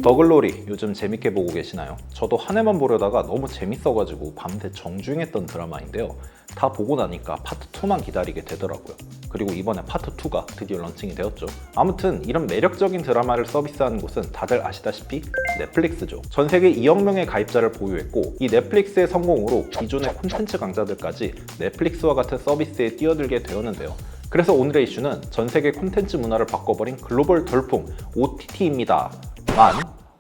더글로리 요즘 재밌게 보고 계시나요? 저도 한 회만 보려다가 너무 재밌어가지고 밤새 정주행했던 드라마인데요. 다 보고 나니까 파트 2만 기다리게 되더라고요. 그리고 이번에 파트 2가 드디어 런칭이 되었죠. 아무튼 이런 매력적인 드라마를 서비스하는 곳은 다들 아시다시피 넷플릭스죠. 전 세계 2억 명의 가입자를 보유했고 이 넷플릭스의 성공으로 기존의 콘텐츠 강자들까지 넷플릭스와 같은 서비스에 뛰어들게 되었는데요. 그래서 오늘의 이슈는 전 세계 콘텐츠 문화를 바꿔버린 글로벌 돌풍 OTT입니다.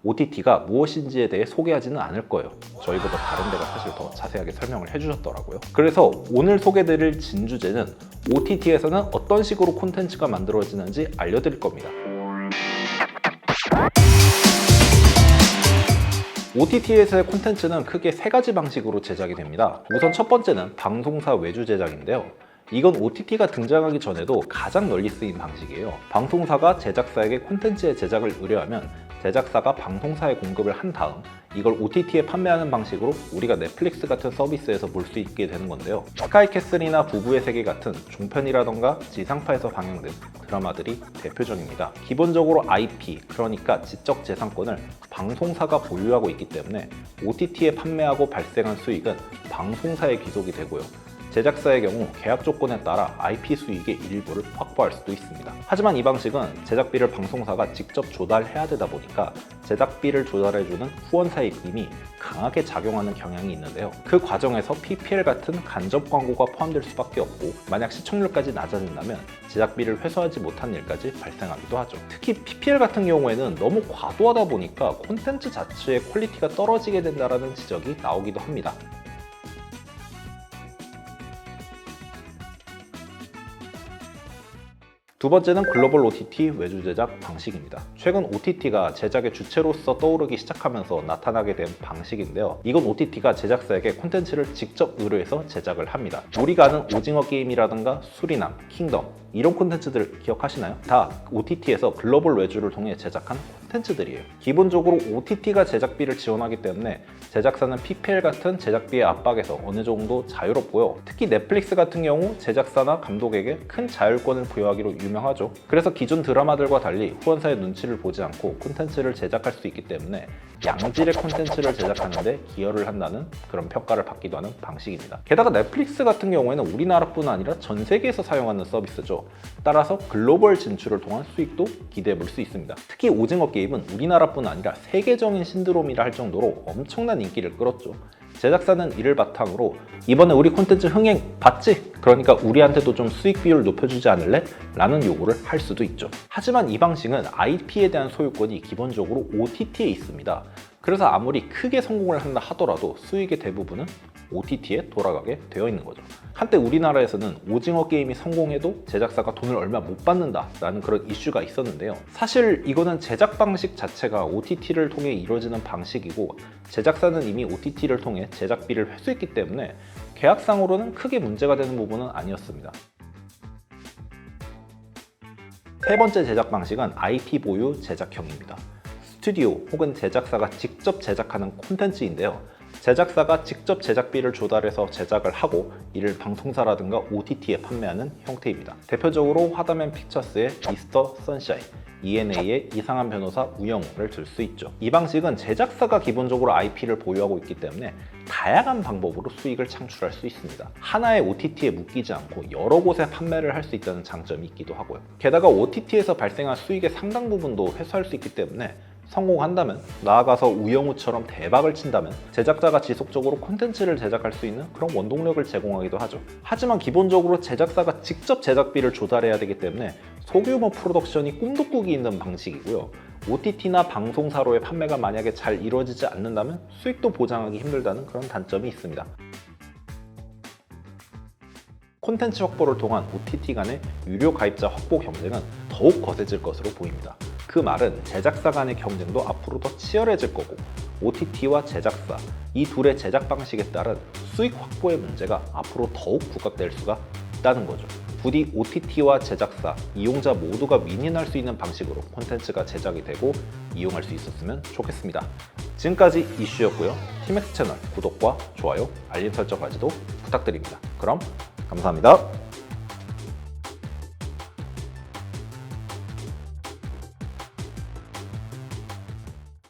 OTT가 무엇인지에 대해 소개하지는 않을 거예요. 저희보다 다른 데가 사실 더 자세하게 설명을 해주셨더라고요. 그래서 오늘 소개드릴 진주제는 OTT에서는 어떤 식으로 콘텐츠가 만들어지는지 알려드릴 겁니다. OTT에서의 콘텐츠는 크게 세 가지 방식으로 제작이 됩니다. 우선 첫 번째는 방송사 외주 제작인데요. 이건 OTT가 등장하기 전에도 가장 널리 쓰인 방식이에요. 방송사가 제작사에게 콘텐츠의 제작을 의뢰하면 제작사가 방송사에 공급을 한 다음 이걸 OTT에 판매하는 방식으로 우리가 넷플릭스 같은 서비스에서 볼 수 있게 되는 건데요. 스카이캐슬이나 부부의 세계 같은 종편이라던가 지상파에서 방영된 드라마들이 대표적입니다. 기본적으로 IP, 그러니까 지적재산권을 방송사가 보유하고 있기 때문에 OTT에 판매하고 발생한 수익은 방송사에 귀속이 되고요. 제작사의 경우 계약 조건에 따라 IP 수익의 일부를 확보할 수도 있습니다. 하지만 이 방식은 제작비를 방송사가 직접 조달해야 되다 보니까 제작비를 조달해주는 후원사의 힘이 강하게 작용하는 경향이 있는데요. 그 과정에서 PPL 같은 간접 광고가 포함될 수밖에 없고 만약 시청률까지 낮아진다면 제작비를 회수하지 못한 일까지 발생하기도 하죠. 특히 PPL 같은 경우에는 너무 과도하다 보니까 콘텐츠 자체의 퀄리티가 떨어지게 된다는 지적이 나오기도 합니다. 두 번째는 글로벌 OTT 외주 제작 방식입니다. 최근 OTT가 제작의 주체로서 떠오르기 시작하면서 나타나게 된 방식인데요. 이건 OTT가 제작사에게 콘텐츠를 직접 의뢰해서 제작을 합니다. 우리가 아는 오징어 게임이라든가 수리남, 킹덤 이런 콘텐츠들 기억하시나요? 다 OTT에서 글로벌 외주를 통해 제작한 콘텐츠들이에요. 기본적으로 OTT가 제작비를 지원하기 때문에 제작사는 PPL 같은 제작비의 압박에서 어느 정도 자유롭고요. 특히 넷플릭스 같은 경우 제작사나 감독에게 큰 자율권을 부여하기로 유명하죠. 그래서 기존 드라마들과 달리 후원사의 눈치를 보지 않고 콘텐츠를 제작할 수 있기 때문에 양질의 콘텐츠를 제작하는데 기여를 한다는 그런 평가를 받기도 하는 방식입니다. 게다가 넷플릭스 같은 경우에는 우리나라뿐 아니라 전 세계에서 사용하는 서비스죠. 따라서 글로벌 진출을 통한 수익도 기대해 볼 수 있습니다. 특히 오징어 게임은 우리나라뿐 아니라 세계적인 신드롬이라 할 정도로 엄청난 인기를 끌었죠. 제작사는 이를 바탕으로 이번에 우리 콘텐츠 흥행 봤지? 그러니까 우리한테도 좀 수익 비율 높여주지 않을래? 라는 요구를 할 수도 있죠. 하지만 이 방식은 IP에 대한 소유권이 기본적으로 OTT에 있습니다. 그래서 아무리 크게 성공을 한다 하더라도 수익의 대부분은 OTT에 돌아가게 되어 있는 거죠. 한때 우리나라에서는 오징어 게임이 성공해도 제작사가 돈을 얼마 못 받는다라는 그런 이슈가 있었는데요. 사실 이거는 제작 방식 자체가 OTT를 통해 이루어지는 방식이고 제작사는 이미 OTT를 통해 제작비를 회수했기 때문에 계약상으로는 크게 문제가 되는 부분은 아니었습니다. 세 번째 제작 방식은 IP 보유 제작형입니다. 스튜디오 혹은 제작사가 직접 제작하는 콘텐츠인데요. 제작사가 직접 제작비를 조달해서 제작을 하고 이를 방송사라든가 OTT에 판매하는 형태입니다. 대표적으로 화다맨 픽처스의 미스터 선샤인, ENA의 이상한 변호사 우영우를 들 수 있죠. 이 방식은 제작사가 기본적으로 IP를 보유하고 있기 때문에 다양한 방법으로 수익을 창출할 수 있습니다. 하나의 OTT에 묶이지 않고 여러 곳에 판매를 할 수 있다는 장점이 있기도 하고요. 게다가 OTT에서 발생한 수익의 상당 부분도 회수할 수 있기 때문에 성공한다면, 나아가서 우영우처럼 대박을 친다면 제작자가 지속적으로 콘텐츠를 제작할 수 있는 그런 원동력을 제공하기도 하죠. 하지만 기본적으로 제작사가 직접 제작비를 조달해야 되기 때문에 소규모 프로덕션이 꿈도 꾸기 있는 방식이고요. OTT나 방송사로의 판매가 만약에 잘 이루어지지 않는다면 수익도 보장하기 힘들다는 그런 단점이 있습니다. 콘텐츠 확보를 통한 OTT 간의 유료 가입자 확보 경쟁은 더욱 거세질 것으로 보입니다. 그 말은 제작사 간의 경쟁도 앞으로 더 치열해질 거고 OTT와 제작사, 이 둘의 제작 방식에 따른 수익 확보의 문제가 앞으로 더욱 부각될 수가 있다는 거죠. 부디 OTT와 제작사, 이용자 모두가 윈윈할 수 있는 방식으로 콘텐츠가 제작이 되고 이용할 수 있었으면 좋겠습니다. 지금까지 이슈였고요. 티맥스 채널 구독과 좋아요, 알림 설정까지도 부탁드립니다. 그럼 감사합니다.